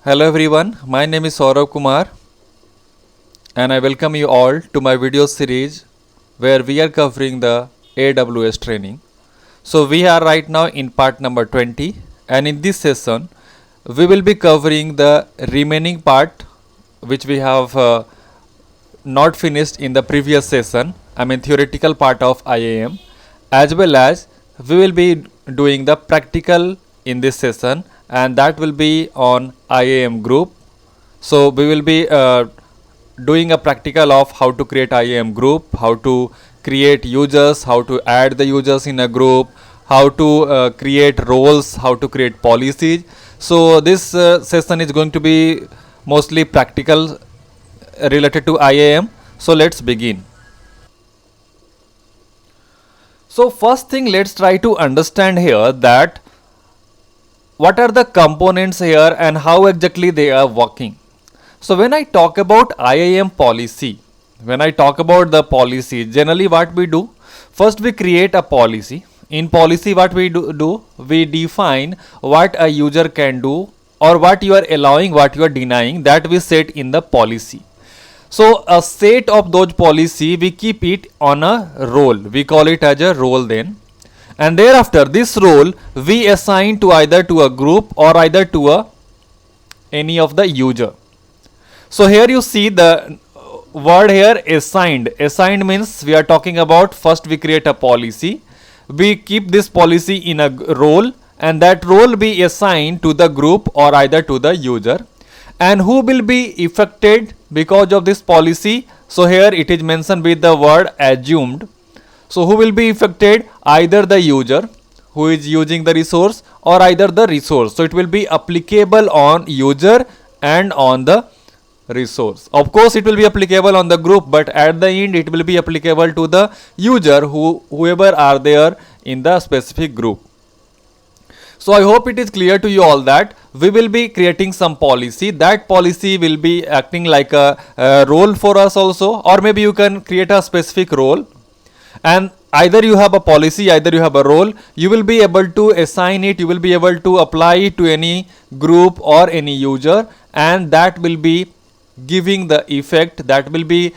Hello everyone, my name is Saurabh Kumar and I welcome you all to my video series where we are covering the AWS training. So we are right now in part number 20 and in this session we will be covering the remaining part which we have not finished in the previous session, theoretical part of IAM, as well as we will be doing the practical in this session and that will be on IAM group. So we will be doing a practical of how to create IAM group, how to create users, how to add the users in a group, how to create roles, how to create policies. So this session is going to be mostly practical related to IAM. So let's begin. So first thing, let's try to understand here that what are the components here and how exactly they are working. So when I talk about IAM policy, when I talk about the policy, generally what we do, first we create a policy. In policy what we do, we define what a user can do or what you are allowing, what you are denying, that we set in the policy. So a set of those policy, we keep it on a role. We call it as a role then. And thereafter this role we assign to either to a group or either to any of the user. So here you see the word here assigned. Assigned means we are talking about first we create a policy. We keep this policy in a role and that role be assigned to the group or either to the user. And who will be affected because of this policy? So here it is mentioned with the word assumed. So who will be affected? Either the user who is using the resource or either the resource. So it will be applicable on user and on the resource. Of course it will be applicable on the group, but at the end it will be applicable to the user whoever are there in the specific group. So I hope it is clear to you all that we will be creating some policy. That policy will be acting like a role for us also, or maybe you can create a specific role. And either you have a policy, either you have a role, you will be able to assign it, you will be able to apply it to any group or any user, and that will be giving the effect that will be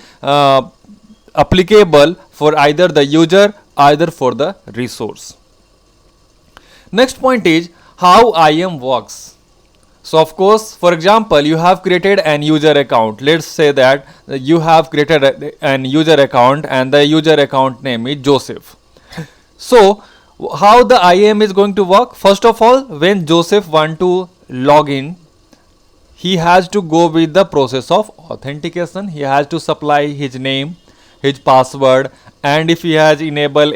applicable for either the user, either for the resource. Next point is how IAM works. So of course, for example, you have created an user account. Let's say that you have created an user account and the user account name is Joseph. So how the IAM is going to work? First of all, when Joseph want to log in, he has to go with the process of authentication. He has to supply his name, his password, and if he has enabled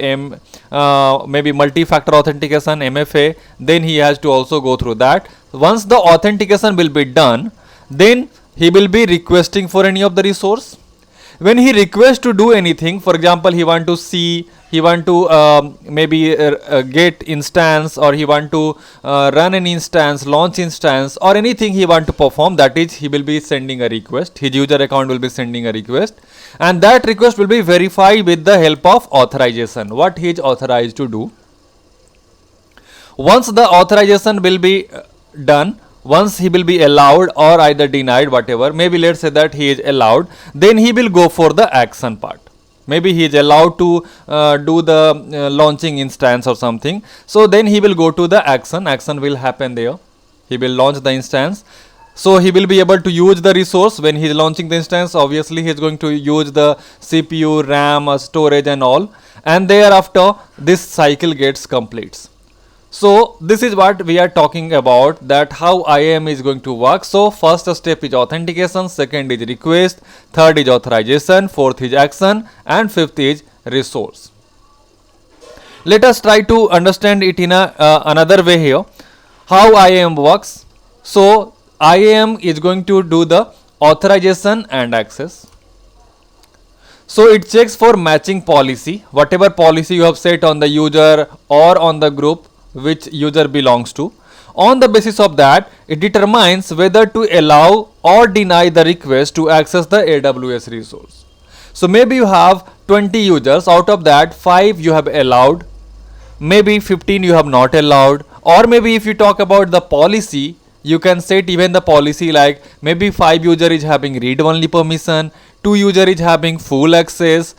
maybe multi-factor authentication, MFA, then he has to also go through that. Once the authentication will be done, then he will be requesting for any of the resource. When he requests to do anything, for example, he want to see, he want to get instance, or he want to run an instance, launch instance, or anything he want to perform, that is he will be sending a request. His user account will be sending a request, and that request will be verified with the help of authorization, what he is authorized to do. Once the authorization will be done, once he will be allowed or either denied, whatever, maybe let's say that he is allowed, then he will go for the action part. Maybe he is allowed to do the launching instance or something. So then he will go to the action will happen there. He will launch the instance. So he will be able to use the resource. When he is launching the instance, obviously he is going to use the CPU, RAM, storage and all, and thereafter this cycle gets completes. So this is what we are talking about, that how IAM is going to work. So first step is authentication, second is request, third is authorization, fourth is action, and fifth is resource. Let us try to understand it in another way here, how IAM works. So IAM is going to do the authorization and access. So it checks for matching policy, whatever policy you have set on the user or on the group which user belongs to. On the basis of that, it determines whether to allow or deny the request to access the AWS resource. So maybe you have 20 users, out of that 5 you have allowed, maybe 15 you have not allowed, or maybe if you talk about the policy, you can set even the policy like maybe 5 user is having read only permission, 2 user is having full access,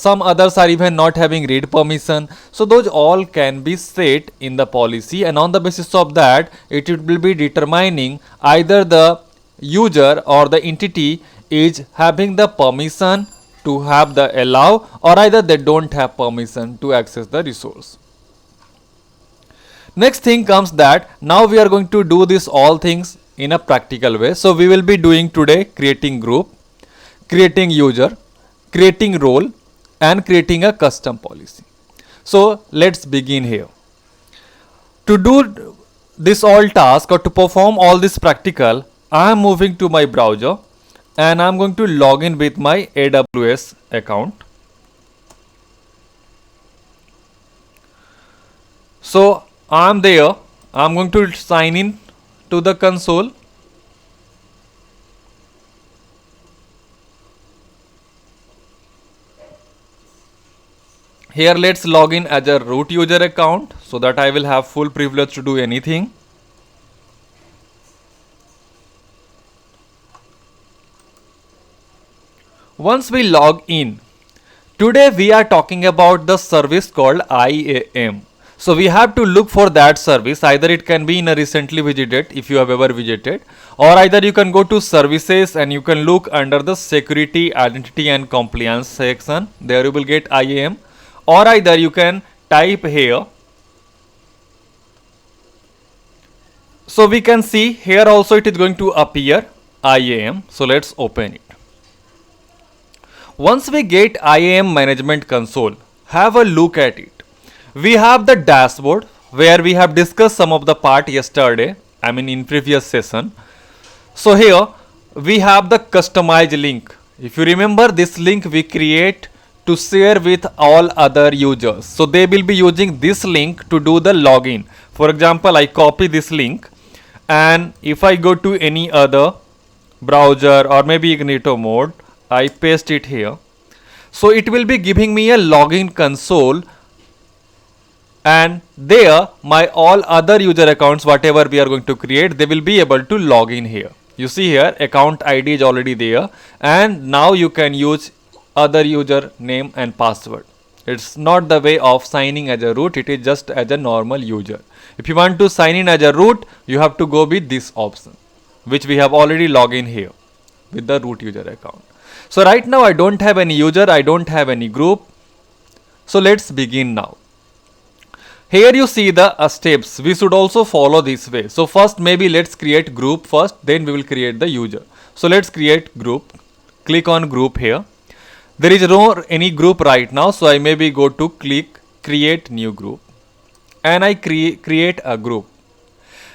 some others are even not having read permission. So those all can be set in the policy, and on the basis of that it will be determining either the user or the entity is having the permission to have the allow, or either they don't have permission to access the resource. Next thing comes that now we are going to do this all things in a practical way. So we will be doing today creating group, creating user, creating role, and creating a custom policy. So let's begin here. To do this all task or to perform all this practical, I am moving to my browser and I am going to log in with my AWS account. So I am there. I am going to sign in to the console. Here let's log in as a root user account so that I will have full privilege to do anything. Once we log in, today we are talking about the service called IAM. So we have to look for that service. Either it can be in a recently visited, if you have ever visited, or either you can go to services and you can look under the security, identity and compliance section. There you will get IAM, or either you can type here. So we can see here also it is going to appear IAM. So let's open it. Once we get IAM management console, have a look at it. We have the dashboard where we have discussed some of the part yesterday, in previous session. So here we have the customized link. If you remember, this link we create to share with all other users. So they will be using this link to do the login. For example, I copy this link, and if I go to any other browser or maybe Ignito mode, I paste it here. So it will be giving me a login console, and there my all other user accounts whatever we are going to create, they will be able to log in here. You see here account ID is already there, and now you can use other user name and password. It's not the way of signing as a root, it is just as a normal user. If you want to sign in as a root, you have to go with this option, which we have already logged in here with the root user account. So right now I don't have any user, I don't have any group. So let's begin now. Here you see the steps. We should also follow this way. So first maybe let's create group first, then we will create the user. So let's create group. Click on group here. There is no any group right now, so I maybe go to click create new group, and I create a group.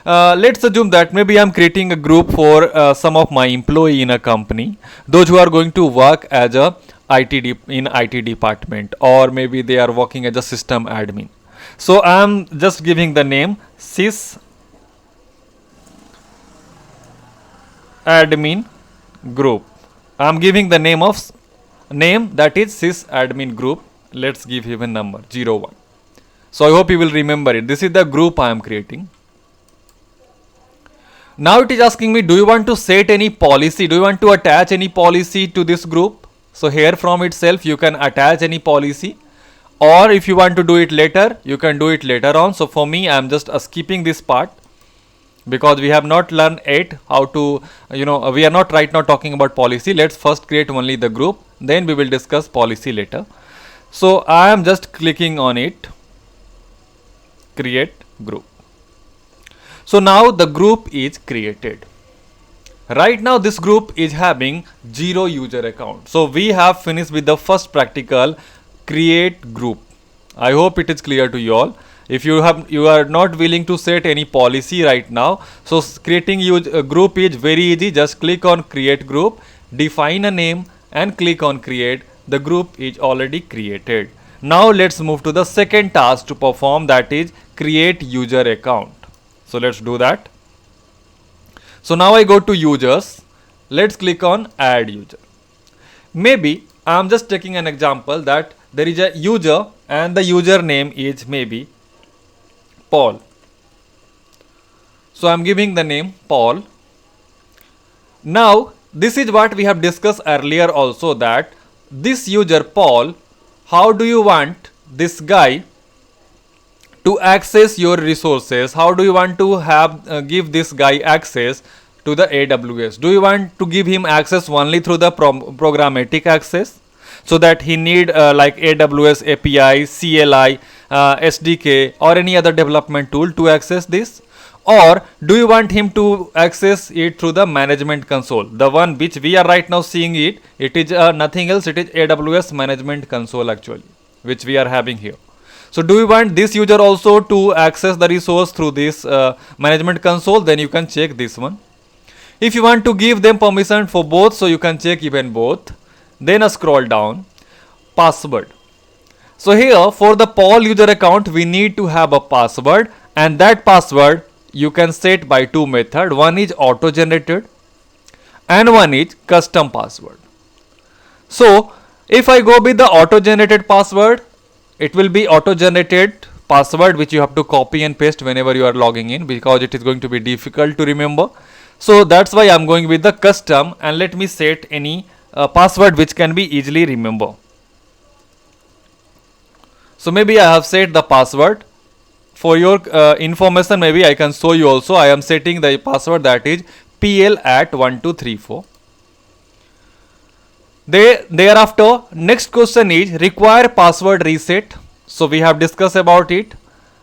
Let's assume that maybe I'm creating a group for some of my employee in a company, those who are going to work as a in IT department, or maybe they are working as a system admin. So I'm just giving the name sys admin group. I'm giving the name that is sys admin group. Let's give him a number 01. So I hope you will remember it. This is the group I am creating. Now it is asking me, do you want to set any policy? Do you want to attach any policy to this group? So here from itself you can attach any policy, or if you want to do it later, you can do it later on. So for me, I am just skipping this part because we have not learned yet how to, we are not right now talking about policy. Let's first create only the group, then we will discuss policy later. So I am just clicking on it, create group. So now the group is created. Right now this group is having 0 user account. So we have finished with the first practical, create group. I hope it is clear to you all. If you are not willing to set any policy right now, so creating a group is very easy. Just click on create group, define a name and click on create. The group is already created. Now let's move to the second task to perform, that is create user account. So let's do that. So now I go to users. Let's click on add user. Maybe I am just taking an example that there is a user and the user name is maybe Paul. So I'm giving the name Paul. Now this is what we have discussed earlier also, that this user Paul, how do you want this guy to access your resources? How do you want to have give this guy access to the AWS? Do you want to give him access only through the programmatic access, so that he need like AWS API, CLI, SDK or any other development tool to access this? Or do you want him to access it through the management console, the one which we are right now seeing it? It is nothing else, it is AWS management console actually, which we are having here. So do you want this user also to access the resource through this management console? Then you can check this one. If you want to give them permission for both, so you can check even both. Then scroll down, password. So here for the Paul user account, we need to have a password, and that password you can set by two methods. One is auto generated and one is custom password. So if I go with the auto generated password, it will be auto generated password which you have to copy and paste whenever you are logging in, because it is going to be difficult to remember. So that's why I'm going with the custom, and let me set any password which can be easily remember. So maybe I have set the password. For your information, maybe I can show you also. I am setting the password, that is pl@1234. Thereafter, next question is require password reset. So we have discussed about it,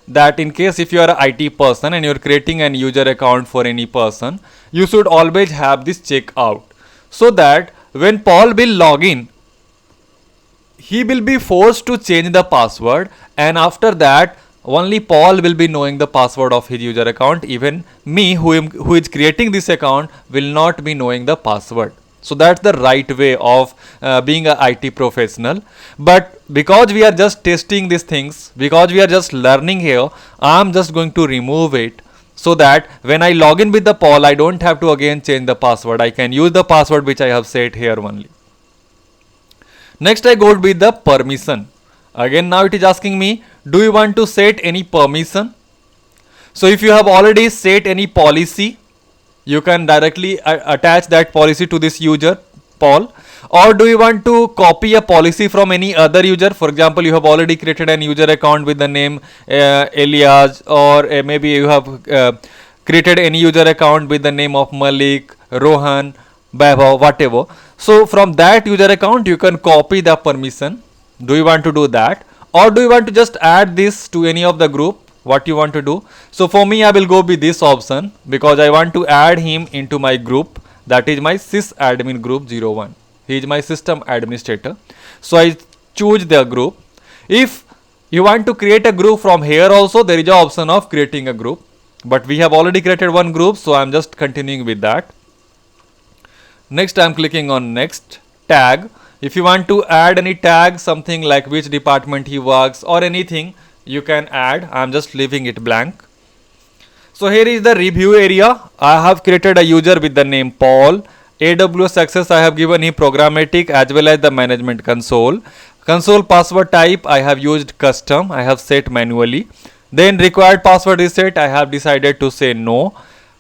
that in case if you are an IT person and you are creating an user account for any person, you should always have this check out, so that when Paul will log in, he will be forced to change the password, and after that only Paul will be knowing the password of his user account. Even me who is creating this account will not be knowing the password. So that's the right way of being a IT professional. But because we are just testing these things, because we are just learning here, I'm just going to remove it, so that when I log in with the Paul, I don't have to again change the password. I can use the password which I have set here only. Next I go with the permission. Again now it is asking me, do you want to set any permission? So if you have already set any policy, you can directly attach that policy to this user Paul. Or do you want to copy a policy from any other user? For example, you have already created an user account with the name Elias, or maybe you have created any user account with the name of Malik, Rohan, Vaibhav, whatever. So from that user account you can copy the permission. Do you want to do that, or do you want to just add this to any of the group? What you want to do? So for me, I will go with this option, because I want to add him into my group, that is my sysadmin group 01. He is my system administrator. So I choose the group. If you want to create a group from here also, there is an option of creating a group, but we have already created one group, so I am just continuing with that. Next I am clicking on next. Tag. If you want to add any tag, something like which department he works or anything, you can add. I am just leaving it blank. So here is the review area. I have created a user with the name Paul. AWS access I have given him programmatic as well as the management console. Console password type I have used custom. I have set manually. Then required password reset, I have decided to say no.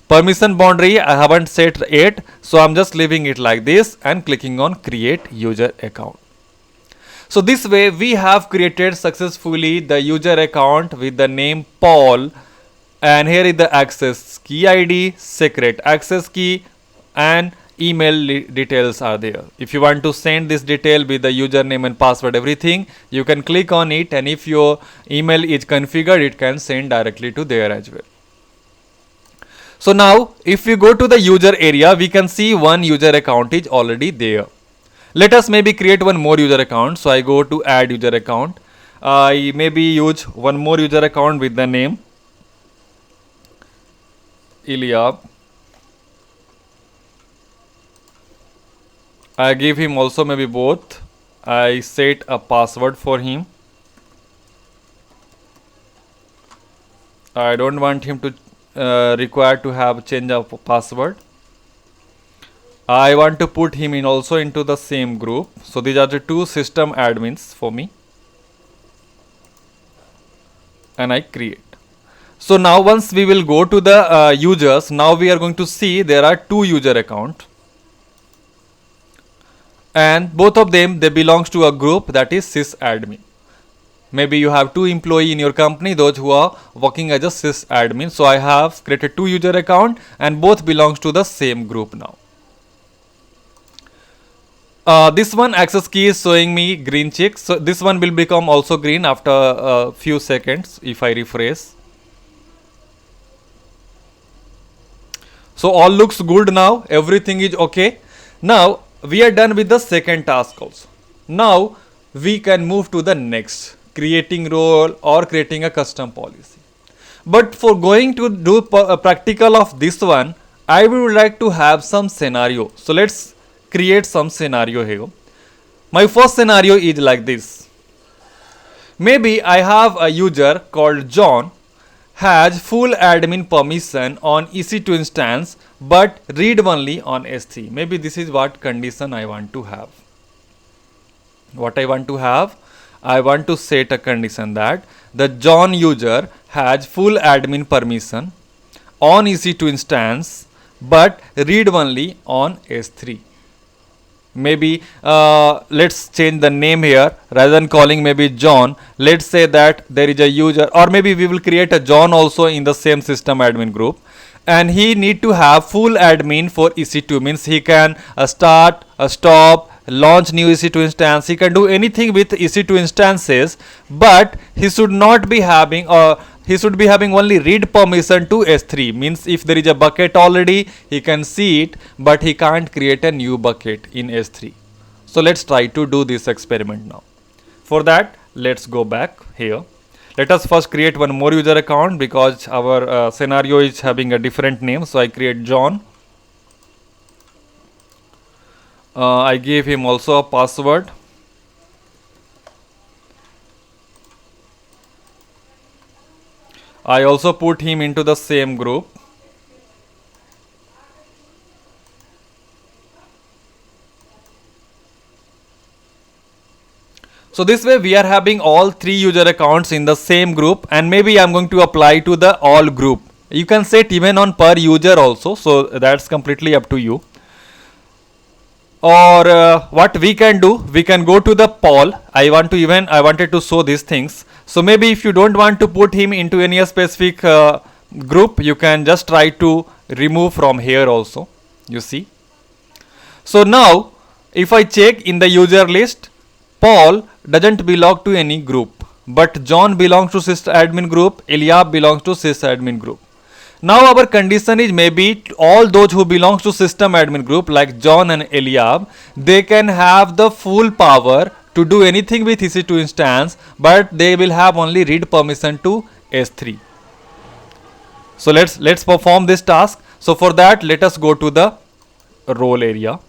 Permission boundary I haven't set yet, so I'm just leaving it like this and clicking on create user account. So this way we have created successfully the user account with the name Paul, and here is the access key ID, secret access key, and email details are there. If you want to send this detail with the username and password, everything, you can click on it, and if your email is configured, it can send directly to there as well. So now if we go to the user area, we can see one user account is already there. Let us maybe create one more user account. So I go to add user account. I maybe use one more user account with the name Eliab. I give him also maybe both. I set a password for him. I don't want him to required to have change of password. I want to put him in also into the same group. So these are the two system admins for me, and I create. So now once we will go to the users, now we are going to see there are two user account, and both of them they belongs to a group that is sysadmin. Maybe you have two employee in your company, those who are working as a sysadmin. So I have created two user account and both belongs to the same group now. This one access key is showing me green check. So this one will become also green after a few seconds if I refresh. So all looks good now. Everything is okay. Now we are done with the second task also. Now we can move to the next, creating role or creating a custom policy. But for going to do a practical of this one, I would like to have some scenario. So let's create some scenario here. My first scenario is like this. Maybe I have a user called John has full admin permission on EC2 instance but read only on S3. Maybe this is what condition I want to have. What I want to have? I want to set a condition that the John user has full admin permission on EC2 instance but read only on S3. Maybe let's change the name here. Rather than calling maybe John, let's say that there is a user, or maybe we will create a John also in the same system admin group, and he need to have full admin for EC2. Means he can start, stop, launch new EC2 instance. He can do anything with EC2 instances, but he should not be having he should be having only read permission to S3. Means if there is a bucket already, he can see it, but he can't create a new bucket in S3. So let's try to do this experiment now. For that, let's go back here. Let us first create one more user account because our scenario is having a different name. So I create John. I gave him also a password. I also put him into the same group. So this way we are having all three user accounts in the same group, and maybe I'm going to apply to the all group. You can set even on per user also, so that's completely up to you. Or what we can do, we can go to the poll. I wanted to show these things. So maybe if you don't want to put him into any specific group, you can just try to remove from here also, you see. So now if I check in the user list, Paul doesn't belong to any group, but John belongs to sysadmin group, Eliab belongs to sysadmin group. Now our condition is maybe all those who belongs to system admin group like John and Eliab, they can have the full power to do anything with EC2 instance, but they will have only read permission to S3. So let's perform this task. So for that, let us go to the role area.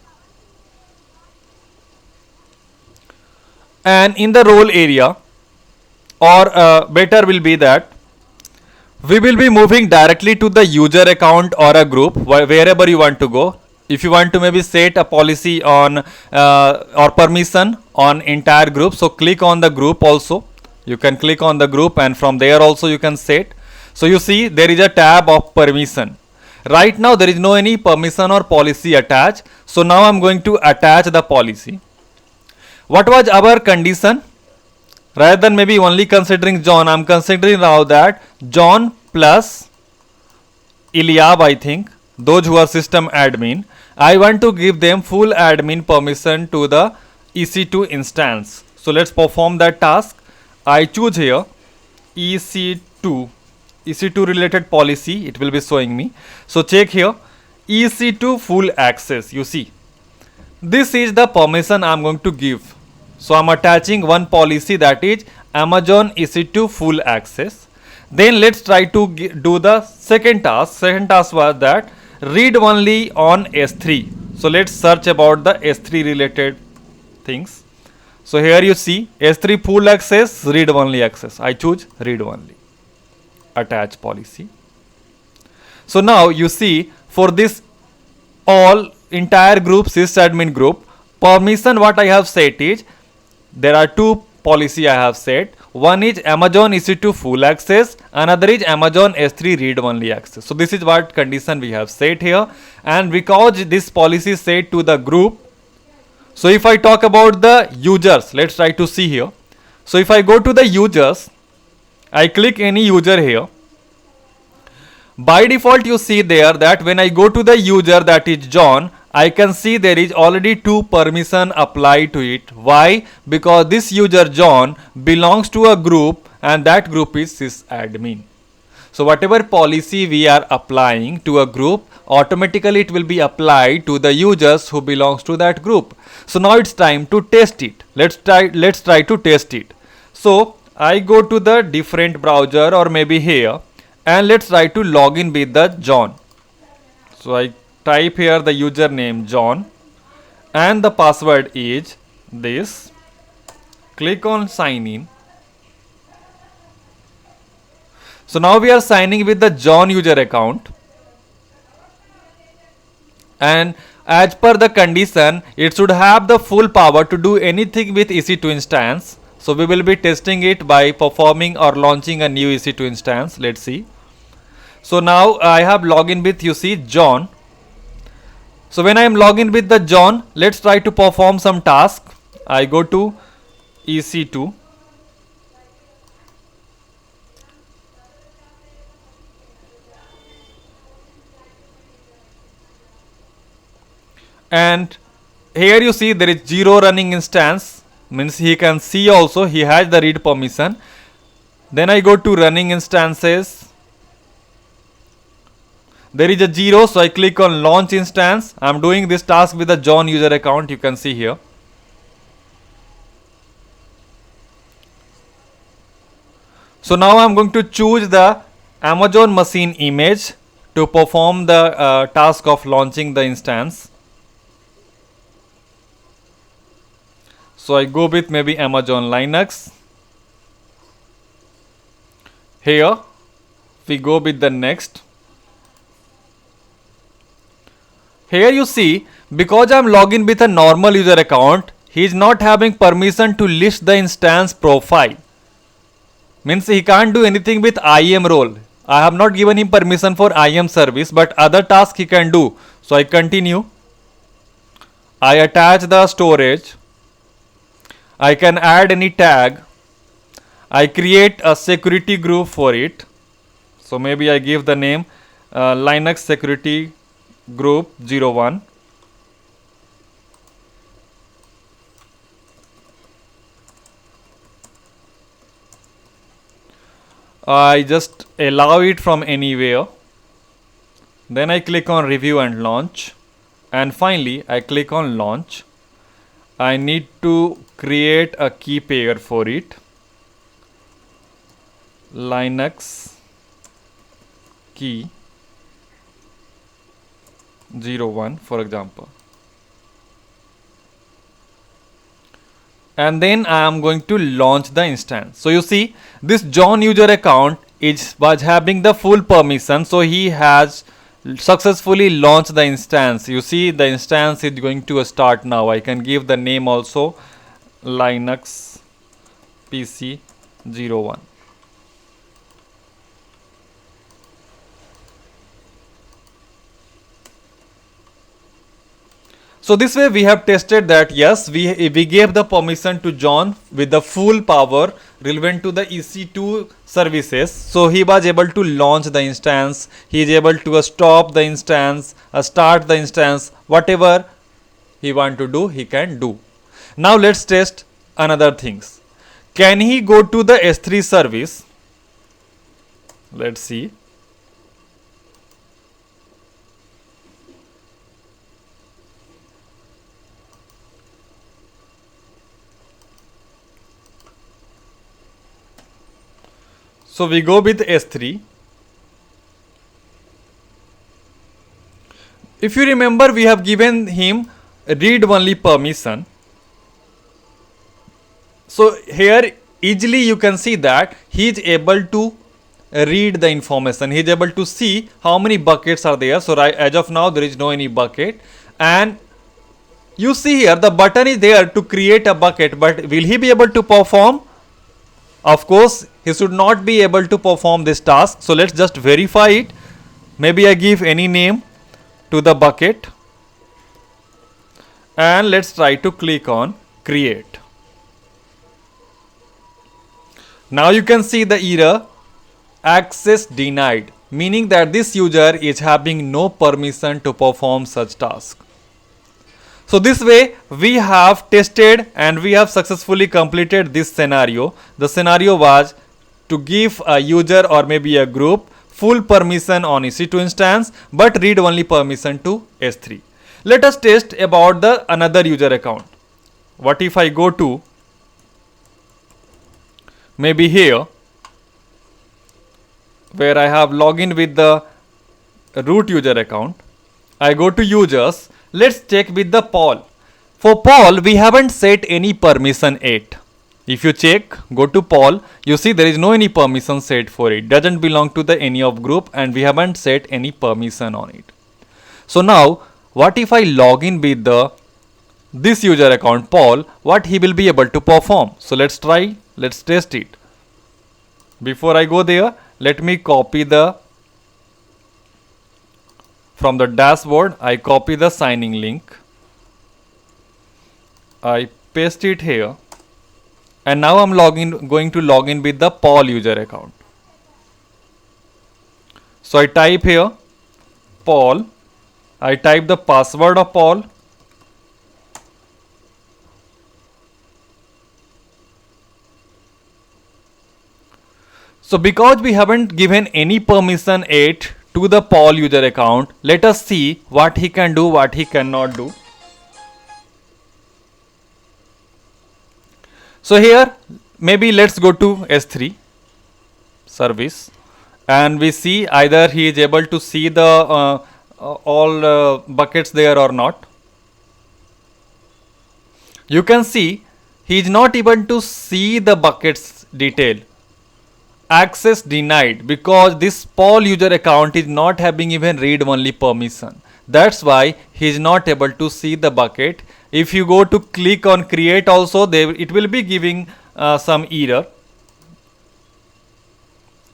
And in the role area, or better will be that we will be moving directly to the user account or a group wherever you want to go. If you want to maybe set a policy on or permission on entire group, so click on the group also. You can click on the group and from there also you can set. So you see there is a tab of permission. Right now there is no any permission or policy attached. So now I'm going to attach the policy. What was our condition? Rather than maybe only considering John, I'm considering now that John plus Eliab, I think, those who are system admin, I want to give them full admin permission to the EC2 instance. So let's perform that task. I choose here EC2 related policy, it will be showing me. So check here, EC2 full access, you see. This is the permission I'm going to give. So I'm attaching one policy, that is Amazon EC2 full access. Then let's try to do the second task. Second task was that read only on S3. So let's search about the S3 related things. So here you see S3 full access, read only access. I choose read only. Attach policy. So now you see for this all entire group, sysadmin group, permission what I have set is, there are two policy I have set. One is Amazon EC2 full access, another is Amazon S3 read only access. So this is what condition we have set here, and because this policy set to the group, so if I talk about the users, let's try to see here. So if I go to the users, I click any user here. By default you see there that when I go to the user, that is John, I can see there is already 2 permission applied to it. Why? Because this user John belongs to a group, and that group is sysadmin. So whatever policy we are applying to a group, automatically it will be applied to the users who belongs to that group. So now it's time to test it. Let's try to test it. So I go to the different browser, or maybe here, and let's try to log in with the John. So I type here the username John, and the password is this. Click on sign in. So now we are signing with the John user account, and as per the condition, it should have the full power to do anything with EC2 instance. So we will be testing it by performing or launching a new EC2 instance. Let's see. So now I have login with, you see, John. So when I am login with the John, let's try to perform some task. I go to EC2. And here you see there is 0 running instance, means he can see also, he has the read permission. Then I go to running instances. There is a 0, so I click on launch instance. I am doing this task with the John user account, you can see here. So now I am going to choose the Amazon machine image to perform the task of launching the instance. So I go with maybe Amazon Linux. Here we go with the next. Here you see, because I am logged with a normal user account, he is not having permission to list the instance profile. Means he can't do anything with IAM role. I have not given him permission for IAM service, but other tasks he can do. So I continue. I attach the storage. I can add any tag. I create a security group for it. So maybe I give the name Linux security group 01. I just allow it from anywhere. Then I click on review and launch, and finally I click on launch. I need to create a key pair for it. Linux key 01 for example. And then I am going to launch the instance. So you see, this John user account was having the full permission, so he has successfully launched the instance. You see, the instance is going to start now. I can give the name also, Linux PC 01. So this way we have tested that yes, we gave the permission to John with the full power relevant to the EC2 services. So he was able to launch the instance, he is able to stop the instance, start the instance, whatever he want to do, he can do. Now let's test another things. Can he go to the S3 service? Let's see. So we go with S3. If you remember, we have given him read only permission. So here easily you can see that he is able to read the information. He is able to see how many buckets are there. So right, as of now there is no any bucket, and you see here the button is there to create a bucket, but will he be able to perform? Of course, he should not be able to perform this task. So let's just verify it. Maybe I give any name to the bucket and let's try to click on create. Now you can see the error access denied, meaning that this user is having no permission to perform such task. So this way we have tested and we have successfully completed this scenario. The scenario was to give a user or maybe a group full permission on EC2 instance but read only permission to S3. Let us test about the another user account. What if I go to maybe here where I have login with the root user account. I go to users. Let's check with the Paul. For Paul, we haven't set any permission yet. If you check, go to Paul, you see there is no any permission set for it. Doesn't belong to the any of group and we haven't set any permission on it. So now, what if I log in with this user account Paul, what he will be able to perform? So let's try, let's test it. Before I go there, let me copy from the dashboard, I copy the signing link. I paste it here. And now I'm going to log in with the Paul user account. So I type here Paul. I type the password of Paul. So because we haven't given any permission yet to the Paul user account, let us see what he can do, what he cannot do. So here maybe let's go to S3 service and we see either he is able to see the all buckets there or not. You can see he is not able to see the buckets detail. Access denied because this Paul user account is not having even read only permission. That's why he is not able to see the bucket. If you go to click on create also, it will be giving some error.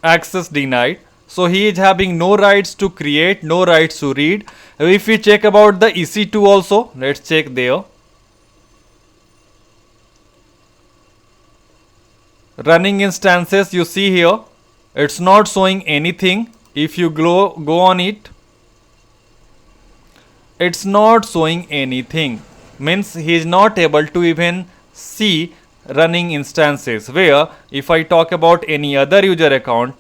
Access denied. So he is having no rights to create, no rights to read. If we check about the EC2 also, let's check there. Running instances, you see here, it's not showing anything. If you go on it, it's not showing anything. Means he is not able to even see running instances. Where if I talk about any other user account,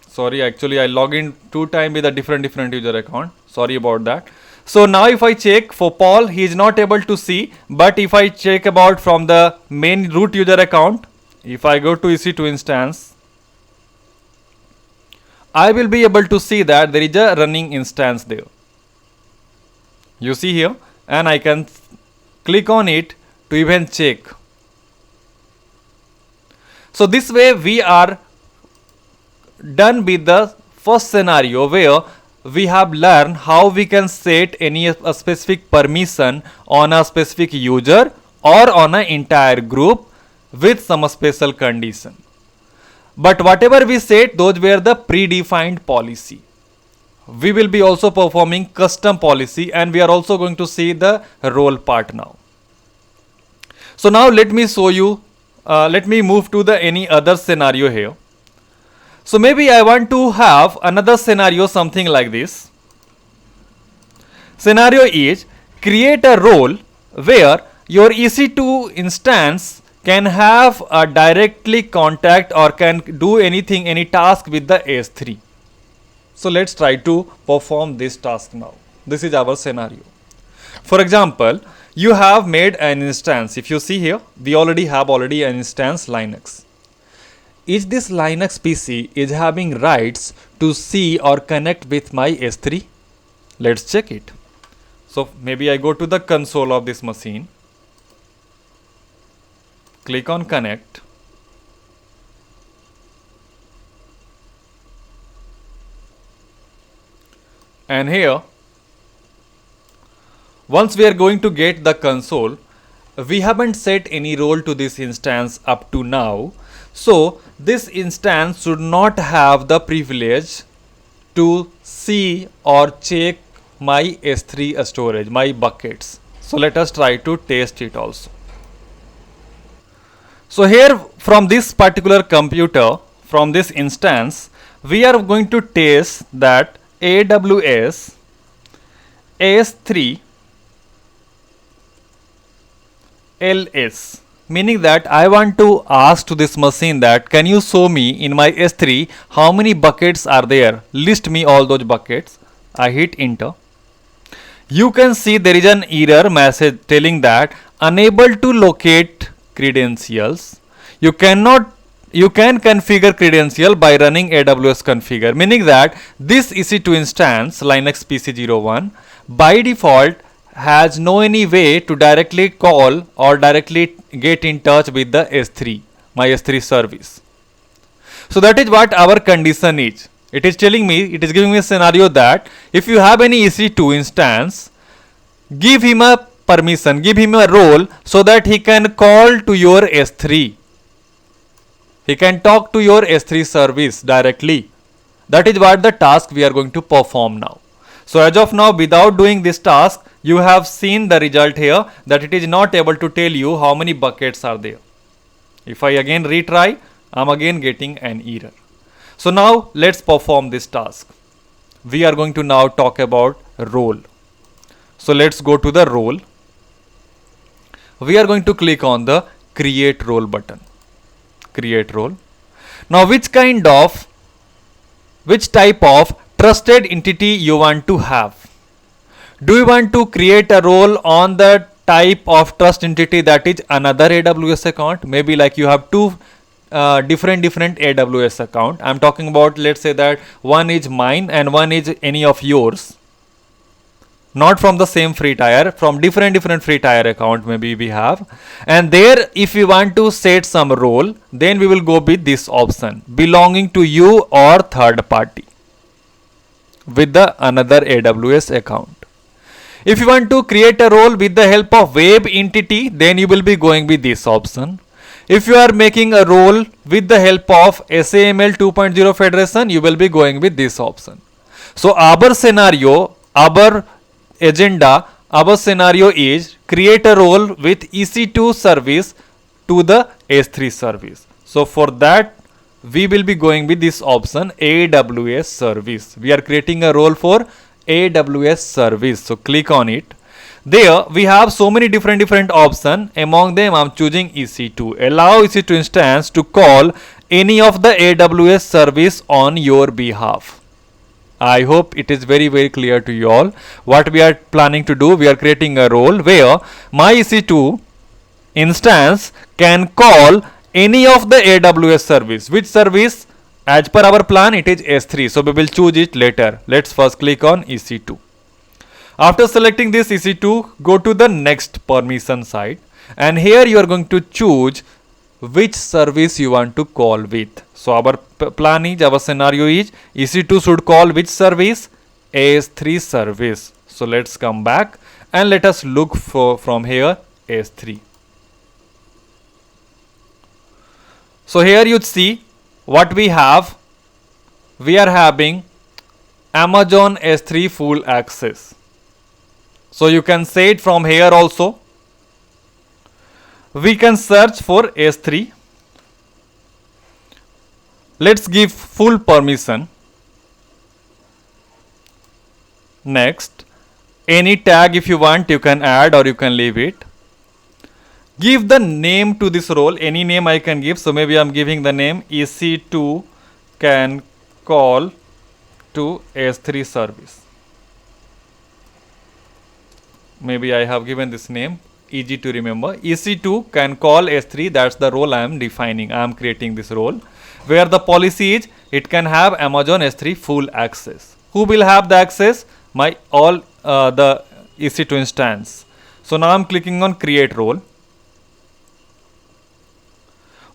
sorry, actually I log in 2 times with a different user account. Sorry about that. So now if I check for Paul, he is not able to see. But if I check about from the main root user account, if I go to EC2 instance, I will be able to see that there is a running instance there. You see here, and I can click on it to even check. So this way we are done with the first scenario where we have learned how we can set a specific permission on a specific user or on an entire group with some special condition. But whatever we set, those were the predefined policy. We will be also performing custom policy and we are also going to see the role part now. So now let me show you, let me move to the any other scenario here. So maybe I want to have another scenario something like this. Scenario is create a role where your EC2 instance can have a directly contact or can do anything, any task with the S3. So let's try to perform this task now. This is our scenario. For example, you have made an instance. If you see here, we already have an instance Linux. Is this Linux PC is having rights to see or connect with my S3? Let's check it. So maybe I go to the console of this machine. Click on connect. And here, once we are going to get the console, we haven't set any role to this instance up to now. So this instance should not have the privilege to see or check my S3 storage, my buckets. So let us try to test it also. So here from this particular computer, from this instance, we are going to test that AWS S3 LS, meaning that I want to ask to this machine that can you show me in my S3 how many buckets are there, list me all those buckets. I hit enter. You can see there is an error message telling that unable to locate credentials. You can configure credential by running AWS configure, meaning that this EC2 instance Linux PC01 by default has no any way to directly call or directly get in touch with the S3, my S3 service. So that is what our condition is. It is telling me, it is giving me a scenario that if you have any EC2 instance, give him a permission, give him a role so that he can call to your S3. He can talk to your S3 service directly. That is what the task we are going to perform now. So as of now, without doing this task, you have seen the result here that it is not able to tell you how many buckets are there. If I again retry, I am again getting an error. So now let's perform this task. We are going to now talk about role. So let's go to the role. We are going to click on the create role button. Create role. Now which type of trusted entity you want to have? Do you want to create a role on the type of trust entity that is another AWS account? Maybe like you have two different AWS account. I'm talking about, let's say that one is mine and one is any of yours. Not from the same free tier, from different free tier account maybe we have. And there if we want to set some role, then we will go with this option, belonging to you or third party with the another AWS account. If you want to create a role with the help of web entity, then you will be going with this option. If you are making a role with the help of SAML 2.0 Federation, you will be going with this option. So our scenario, our agenda, our scenario is create a role with EC2 service to the S3 service. So for that, we will be going with this option, AWS service. We are creating a role for AWS service. So click on it. There we have so many different options. Among them I am choosing EC2. Allow EC2 instance to call any of the AWS service on your behalf. I hope it is very clear to you all. What we are planning to do, we are creating a role where my EC2 instance can call any of the AWS service. Which service? As per our plan, it is S3. So we will choose it later. Let's first click on EC2. After selecting this EC2, go to the next permission side. And here you are going to choose which service you want to call with. So our plan is, our scenario is EC2 should call which service? S3 service. So let's come back and let us look for from here S3. So here you see what we have. We are having Amazon S3 full access. So you can say it from here also. We can search for S3. Let's give full permission. Next, any tag if you want you can add or you can leave it. Give the name to this role, any name I can give. So maybe I'm giving the name EC2 can call to S3 service. Maybe I have given this name, easy to remember. EC2 can call S3, that's the role I am defining. I am creating this role. Where the policy is, it can have Amazon S3 full access. Who will have the access? My all the EC2 instance. So now I'm clicking on create role.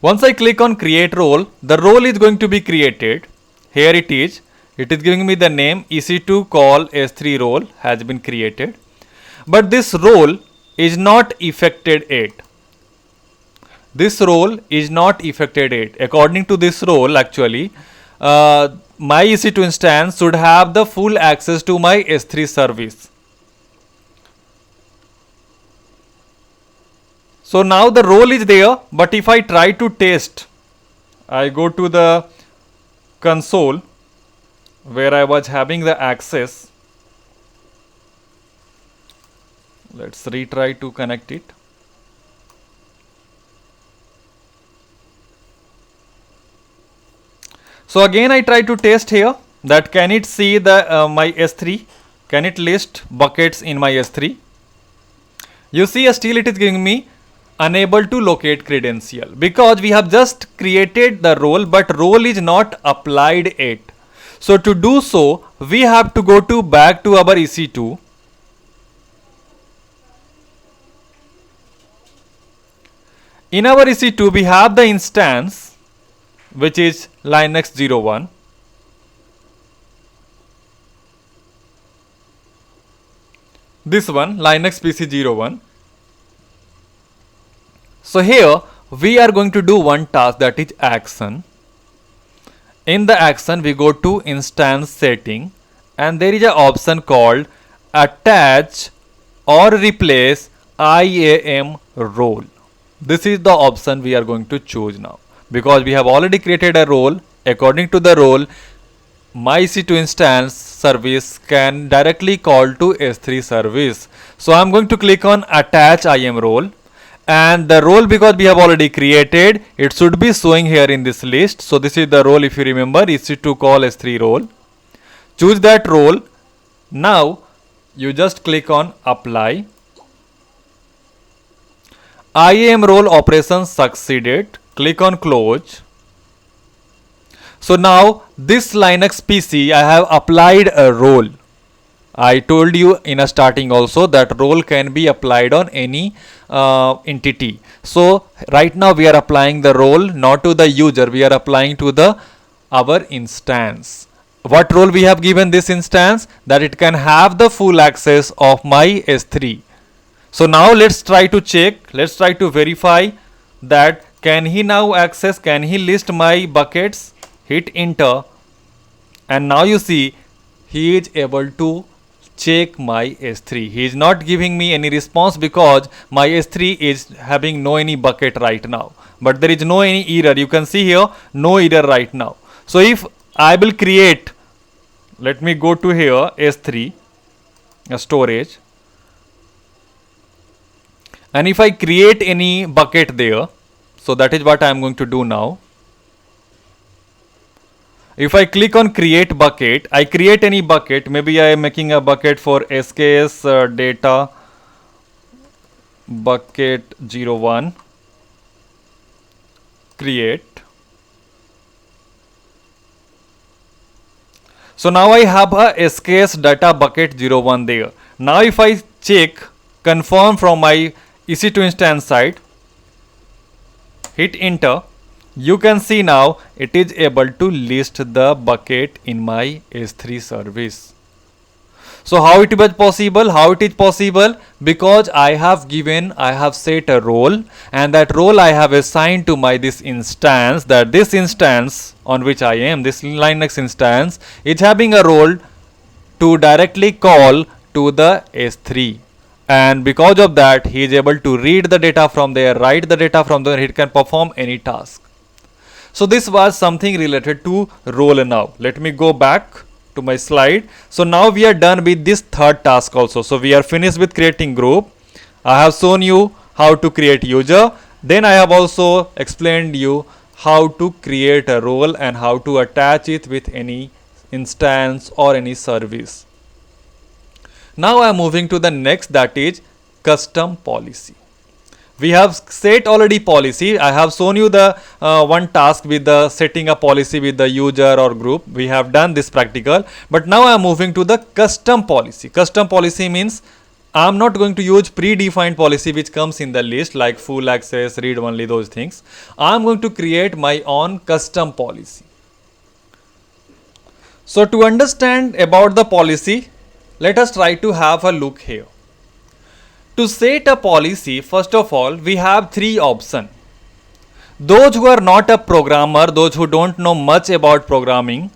Once I click on create role, the role is going to be created. Here it is. It is giving me the name EC2 call S3 role has been created. But this role is not affected yet. This role is not affected yet. According to this role, actually, my EC2 instance should have the full access to my S3 service. So now the role is there, but if I try to test, I go to the console where I was having the access. Let's retry to connect it. So again I try to test here that can it see the my S3, can it list buckets in my S3. You see still it is giving me unable to locate credential because we have just created the role but role is not applied yet. So to do so we have to go to back to our EC2. In our EC2 we have the instance which is Linux 01. This one Linux PC 01. So here we are going to do one task, that is action. In the action we go to instance setting and there is an option called attach or replace IAM role. This is the option we are going to choose now. Because we have already created a role, according to the role, my EC2 instance service can directly call to S3 service. So I am going to click on attach IAM role, and the role, because we have already created, it should be showing here in this list. So this is the role, if you remember, EC2 call S3 role. Choose that role. Now you just click on apply. IAM role operation succeeded. Click on close. So now this Linux PC I have applied a role. I told you in a starting also that role can be applied on any entity. So right now we are applying the role not to the user, we are applying to the our instance. What role we have given this instance? That it can have the full access of my S3. So now let's try to check, let's try to verify that can he now access, can he list my buckets? Hit enter, and now you see he is able to check my S3. He is not giving me any response because my S3 is having no any bucket right now, but there is no any error. You can see here no error right now. So if I will create, let me go to here S3 storage, and if I create any bucket there, so that is what I am going to do now. If I click on create bucket, I create any bucket. Maybe I am making a bucket for SKS data bucket 01. Create. So now I have a SKS data bucket 01 there. Now if I check confirm from my EC2 instance side, hit enter, you can see now it is able to list the bucket in my S3 service. So how it was possible? How it is possible? Because I have set a role, and that role I have assigned to my this instance, that this instance on which I am, this Linux instance, is having a role to directly call to the S3. And because of that, he is able to read the data from there, write the data from there, he can perform any task. So this was something related to role. Now let me go back to my slide. So now we are done with this third task also. So we are finished with creating group. I have shown you how to create user. Then I have also explained you how to create a role and how to attach it with any instance or any service. Now I am moving to the next, that is custom policy. We have set already policy. I have shown you the one task with the setting a policy with the user or group. We have done this practical, but now I am moving to the custom policy. Custom policy means I am not going to use predefined policy which comes in the list like full access, read only, those things. I am going to create my own custom policy. So to understand about the policy, let us try to have a look here. To set a policy, first of all, we have three options. Those who are not a programmer, those who don't know much about programming,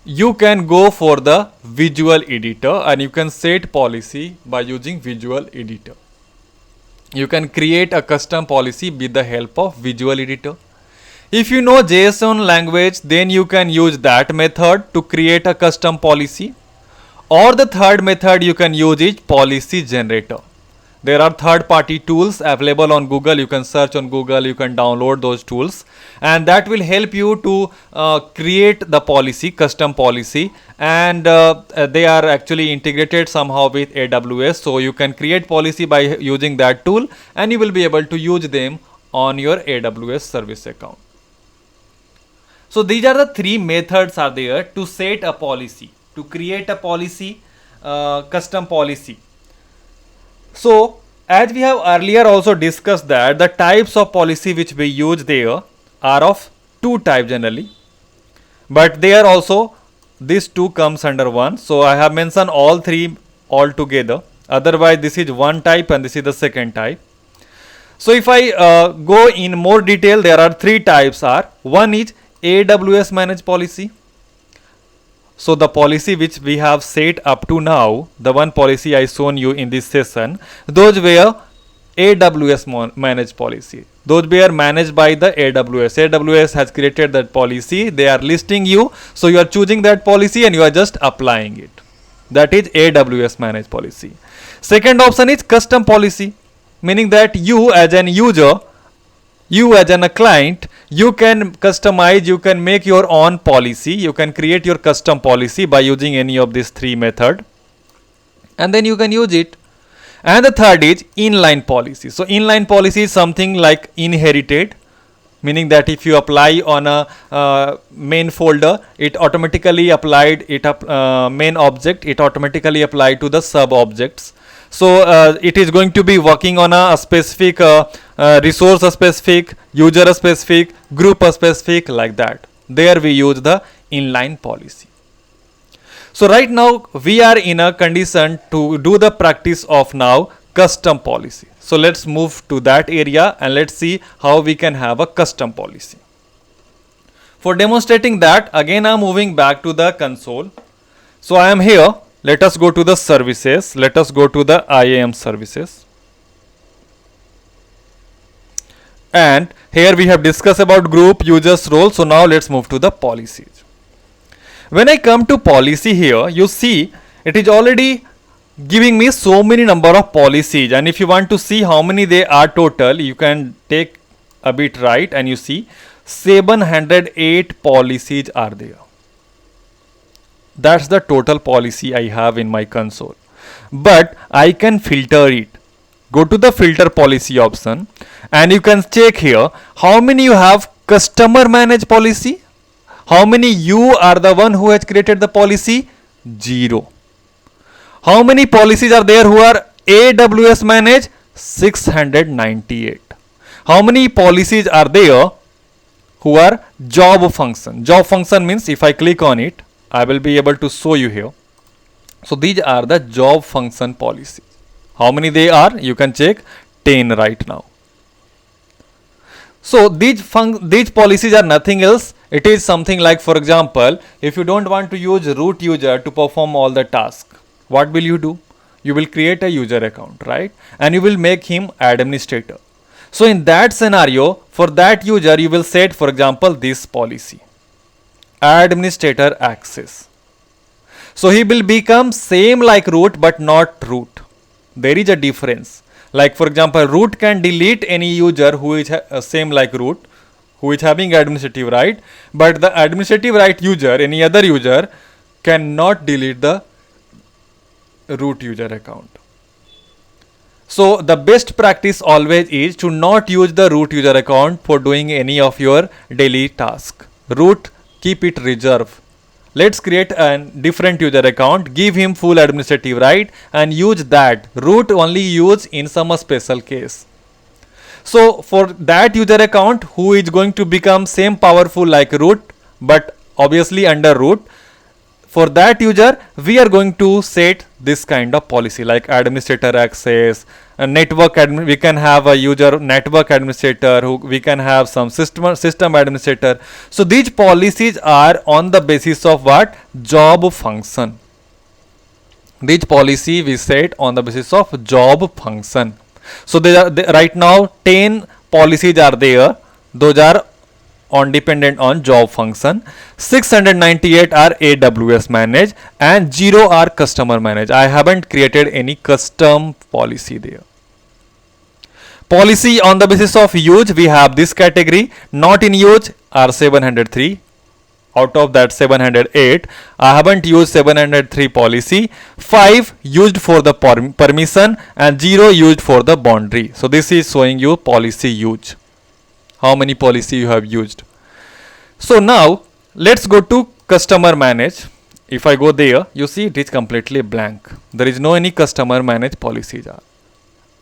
you can go for the visual editor and you can set policy by using visual editor. You can create a custom policy with the help of visual editor. If you know JSON language, then you can use that method to create a custom policy. Or the third method you can use is policy generator. There are third-party tools available on Google. You can search on Google, you can download those tools, and that will help you to create the policy, custom policy, and they are actually integrated somehow with AWS. So you can create policy by using that tool, and you will be able to use them on your AWS service account. So these are the three methods are there to set a policy, to create a policy, custom policy. So as we have earlier also discussed that the types of policy which we use there are of two types generally, but they are also, these two comes under one. So I have mentioned all three all together. Otherwise this is one type and this is the second type. So if I go in more detail, there are three types are. One is AWS managed policy. So the policy which we have set up to now, the one policy I shown you in this session, those were AWS managed policy. Those were managed by the AWS. AWS has created that policy. They are listing you. So you are choosing that policy and you are just applying it. That is AWS managed policy. Second option is custom policy, meaning that you as an user, you as a client, you can customize, you can make your own policy, you can create your custom policy by using any of these three methods, and then you can use it. And the third is inline policy. So inline policy is something like inherited, meaning that if you apply on a main folder, it automatically applied it main object, it automatically applied to the sub objects. So it is going to be working on a specific resource specific, user specific, group specific, like that. There we use the inline policy. So right now we are in a condition to do the practice of now custom policy. So let's move to that area and let's see how we can have a custom policy. For demonstrating that, again I am moving back to the console. So I am here. Let us go to the services. Let us go to the IAM services. And here we have discussed about group, users, role. So now let's move to the policies. When I come to policy here, you see it is already giving me so many number of policies. And if you want to see how many they are total, you can take a bit right and you see 708 policies are there. That's the total policy I have in my console. But I can filter it. Go to the filter policy option and you can check here how many you have customer managed policy. How many you are the one who has created the policy? 0. How many policies are there who are AWS managed? 698. How many policies are there who are job function? Job function means if I click on it, I will be able to show you here. So these are the job function policies. How many they are? You can check 10 right now. So these policies are nothing else. It is something like, for example, if you don't want to use root user to perform all the tasks, what will you do? You will create a user account, right? And you will make him administrator. So in that scenario, for that user, you will set, for example, this policy. Administrator access. So he will become same like root but not root. There is a difference. Like for example, root can delete any user who is same like root, who is having administrative right, but the administrative right user, any other user, cannot delete the root user account. So the best practice always is to not use the root user account for doing any of your daily task. Root, keep it reserved. Let's create a different user account, give him full administrative right and use that. Root only use in some special case. So for that user account who is going to become same powerful like root, but obviously under root, For that user, we are going to set this kind of policy like administrator access, a we can have a user network administrator, who we can have some system administrator. So these policies are on the basis of what? Job function. These policy we set on the basis of job function. So right now 10 policies are there. Those are on dependent on job function. 698 are AWS managed and 0 are customer managed. I haven't created any custom policy there. Policy on the basis of use, we have this category. Not in use are 703. Out of that 708, I haven't used 703 policy. 5 used for the permission and 0 used for the boundary. So this is showing you policy use. How many policy you have used. So now let's go to customer manage. If I go there, you see it is completely blank. There is no any customer manage policies are.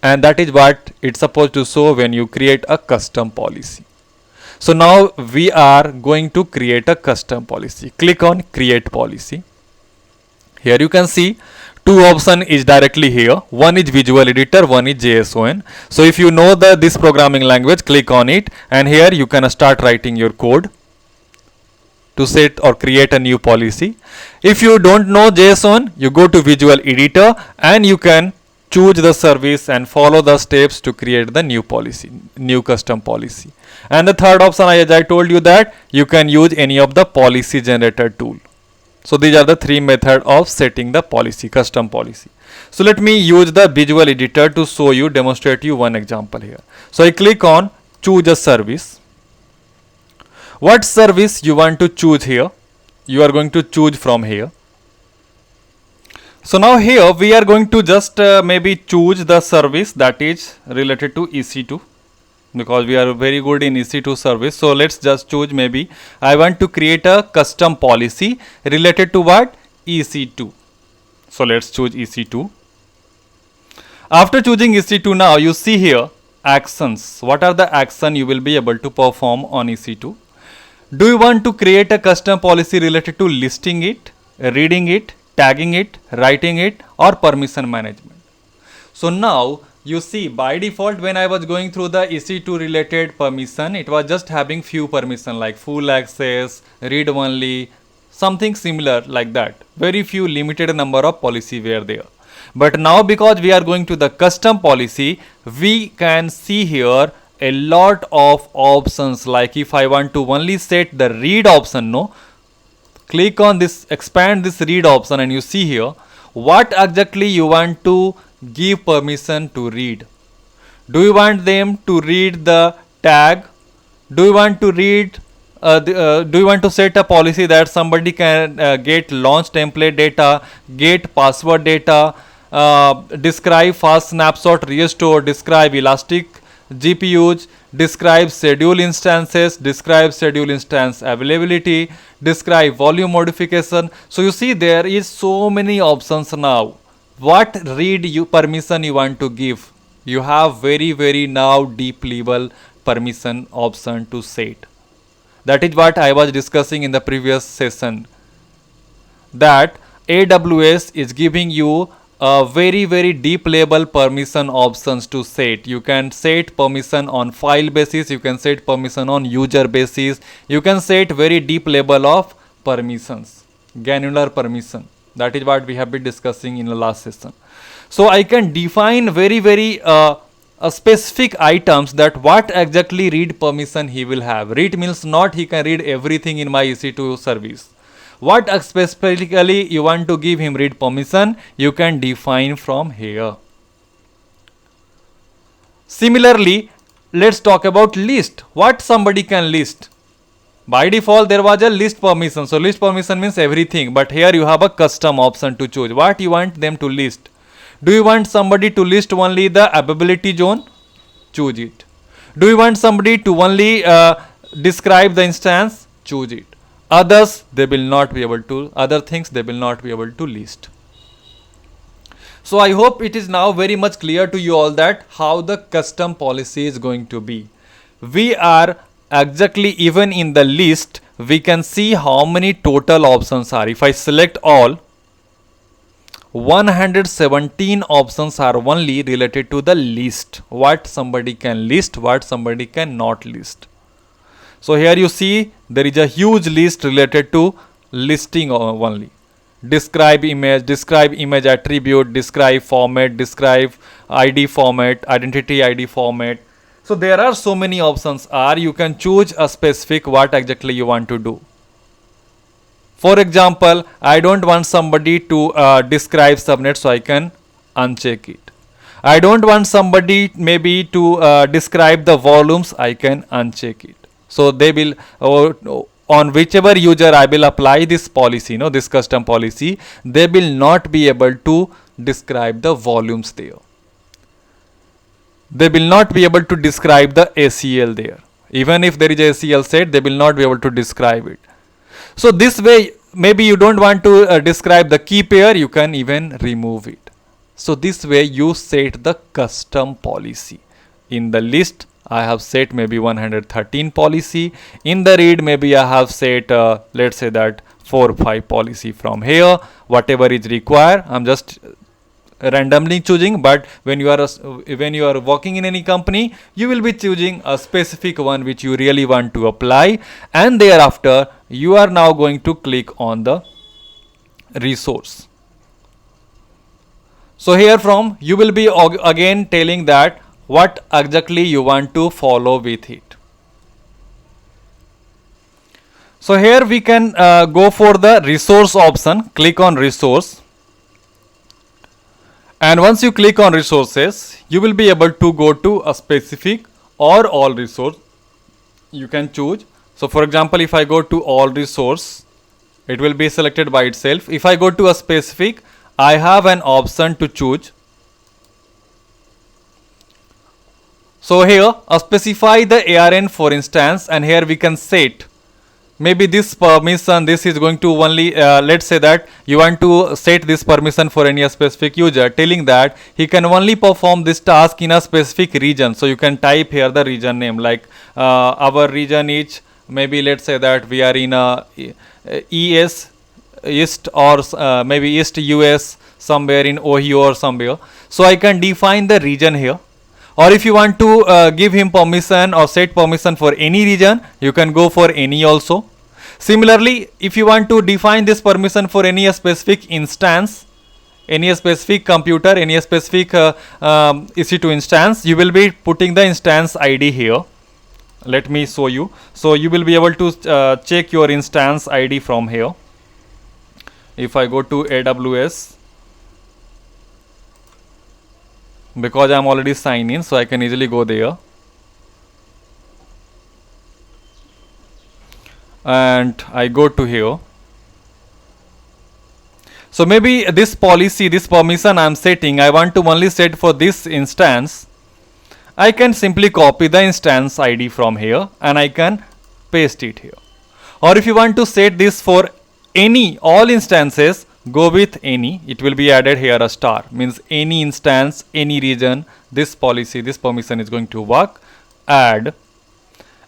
And that is what it's supposed to show when you create a custom policy. So now we are going to create a custom policy. Click on create policy. Here you can see two option is directly here. One is Visual Editor, one is JSON. So if you know this programming language, click on it and here you can start writing your code to set or create a new policy. If you don't know JSON, you go to Visual Editor and you can choose the service and follow the steps to create the new policy, new custom policy. And the third option, as I told you, that you can use any of the policy generator tool. So these are the three methods of setting the policy, custom policy. So let me use the Visual Editor to show you, demonstrate you one example here. So I click on choose a service. What service you want to choose here? You are going to choose from here. So now here we are going to just maybe choose the service that is related to EC2, because we are very good in EC2 service. So let's just choose, maybe I want to create a custom policy related to what? EC2. So let's choose EC2. After choosing EC2, now you see here actions. What are the actions you will be able to perform on EC2? Do you want to create a custom policy related to listing it, reading it, tagging it, writing it, or permission management? So now you see by default when I was going through the EC2 related permission, it was just having few permission like full access, read only, something similar like that. Very few limited number of policy were there. But now because we are going to the custom policy, we can see here a lot of options. Like if I want to only set the read option, no, click on this, expand this read option and you see here what exactly you want to give permission to read. Do you want them to read the tag? Do you want to read do you want to set a policy that somebody can get launch template data, get password data, describe fast snapshot restore, describe elastic GPUs, describe schedule instances, describe schedule instance availability, describe volume modification. So you see there is so many options now. What read permission you want to give? You have very now deep level permission option to set. That is what I was discussing in the previous session, that AWS is giving you a very deep level permission options to set. You can set permission on file basis, you can set permission on user basis, you can set very deep level of permissions, granular permission. That is what we have been discussing in the last session. So I can define very specific items, that what exactly read permission he will have. Read means not he can read everything in my EC2 service. What specifically you want to give him read permission, you can define from here. Similarly, let's talk about list. What somebody can list? By default there was a list permission. So list permission means everything, but here you have a custom option to choose what you want them to list. Do you want somebody to list only the availability zone? Choose it. Do you want somebody to only describe the instance? Choose it. Others they will not be able to, other things they will not be able to list. So I hope it is now very much clear to you all that how the custom policy is going to be. We are exactly, even in the list we can see how many total options are. If I select all, 117 options are only related to the list. What somebody can list, what somebody cannot list. So here you see there is a huge list related to listing only. Describe image attribute, describe format, describe ID format, identity ID format. So there are so many options are. You can choose a specific what exactly you want to do. For example, I don't want somebody to describe subnet, so I can uncheck it. I don't want somebody maybe to describe the volumes, I can uncheck it. So they will on whichever user I will apply this policy, this custom policy, they will not be able to describe the volumes there. They will not be able to describe the ACL there. Even if there is a ACL set, they will not be able to describe it. So this way, maybe you don't want to describe the key pair, you can even remove it. So this way you set the custom policy. In the list, I have set maybe 113 policy. In the read, maybe I have set, let's say that 4 or 5 policy from here. Whatever is required, I'm just randomly choosing. But when you are working in any company, you will be choosing a specific one which you really want to apply, and thereafter you are now going to click on the resource. So here from you will be again telling that what exactly you want to follow with it. So here we can go for the resource option. Click on resource, and once you click on resources, you will be able to go to a specific or all resource. You can choose. So for example, if I go to all resource, it will be selected by itself. If I go to a specific, I have an option to choose. So here specify the ARN for instance, and here we can set maybe this permission. This is going to only let's say that you want to set this permission for any specific user, telling that he can only perform this task in a specific region. So you can type here the region name, like our region is maybe, let's say that we are in a East or maybe East US, somewhere in Ohio or somewhere. So I can define the region here. Or if you want to give him permission or set permission for any region, you can go for any also. Similarly, if you want to define this permission for any specific instance, any specific computer, any specific EC2 instance, you will be putting the instance ID here. Let me show you. So you will be able to check your instance ID from here. If I go to AWS, because I am already signed in, so I can easily go there, and I go to here. So maybe this policy, this permission I am setting, I want to only set for this instance. I can simply copy the instance ID from here and I can paste it here. Or if you want to set this for all instances, go with any. It will be added here a star, means any instance, any region, this policy, this permission is going to work. Add,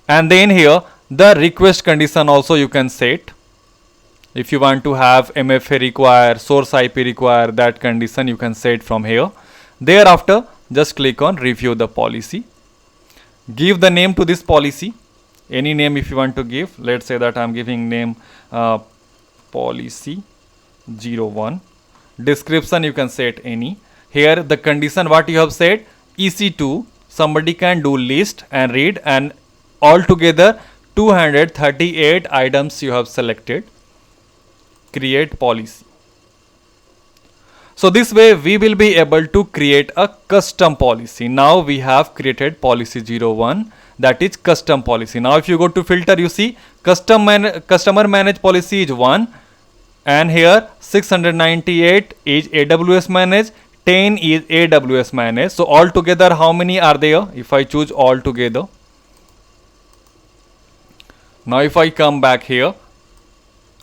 and then here the request condition also you can set. If you want to have MFA require, source IP require, that condition you can set from here. Thereafter just click on review the policy. Give the name to this policy, any name if you want to give. Let's say that I am giving name policy 01. Description you can set any. Here the condition what you have said, EC2 somebody can do list and read, and altogether 238 items you have selected. Create policy. So this way we will be able to create a custom policy. Now we have created policy 01, that is custom policy. Now if you go to filter, you see customer managed policy is 1, and here 698 is AWS managed, 10 is AWS managed. So altogether how many are there? If I choose all together, now if I come back here,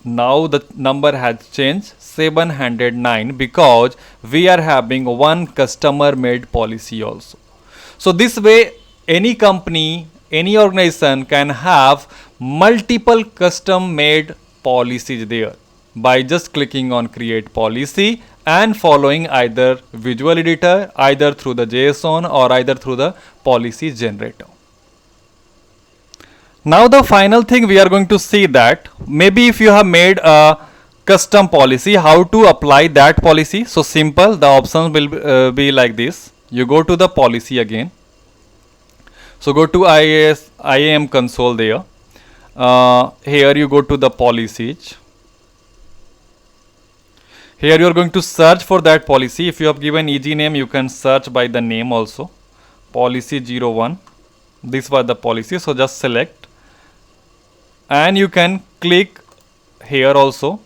now the number has changed 709, because we are having one customer made policy also. So this way any company, any organization can have multiple custom made policies there by just clicking on create policy and following either visual editor, either through the JSON or either through the policy generator. Now the final thing we are going to see that maybe if you have made a custom policy, how to apply that policy. So simple, the options will be like this. You go to the policy again. So go to IAM console there. Here you go to the policies. Here you are going to search for that policy. If you have given easy name, you can search by the name also. Policy 01. This was the policy. So just select. And you can click here also.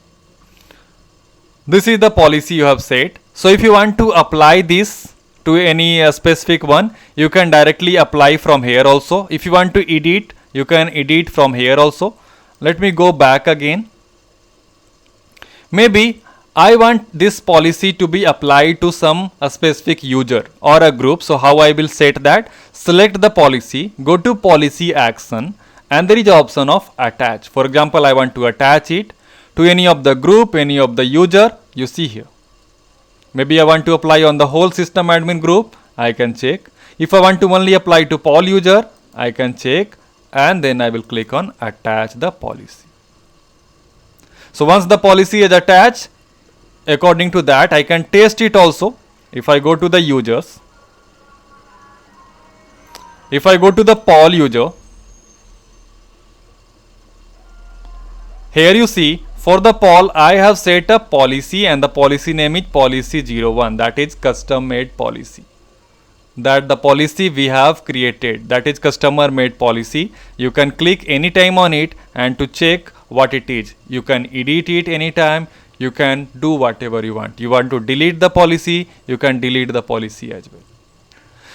This is the policy you have set. So if you want to apply this to any specific one, you can directly apply from here also. If you want to edit, you can edit from here also. Let me go back again. Maybe I want this policy to be applied to some specific user or a group. So how I will set that? Select the policy, go to policy action, and there is the option of attach. For example, I want to attach it to any of the group, any of the user. You see here. Maybe I want to apply on the whole system admin group. I can check. If I want to only apply to poll user, I can check, and then I will click on attach the policy. So once the policy is attached, according to that, I can test it also. If I go to the users, if I go to the poll user, here you see for the poll I have set a policy and the policy name is policy 01, that is custom made policy. That the policy we have created, that is customer made policy. You can click anytime on it and to check what it is. You can edit it anytime. You can do whatever you want. You want to delete the policy, you can delete the policy as well.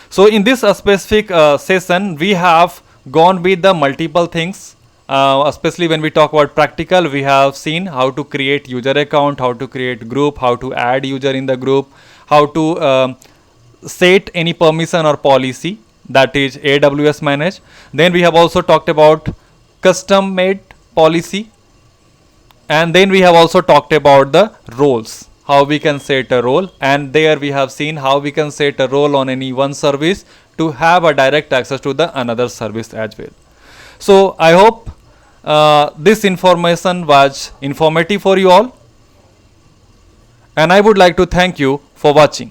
So in this specific session, we have gone with the multiple things. Especially when we talk about practical, we have seen how to create user account, how to create group, how to add user in the group, how to set any permission or policy, that is AWS manage. Then we have also talked about custom made policy, and then we have also talked about the roles, how we can set a role, and there we have seen how we can set a role on any one service to have a direct access to the another service as well. So I hope this information was informative for you all, and I would like to thank you for watching.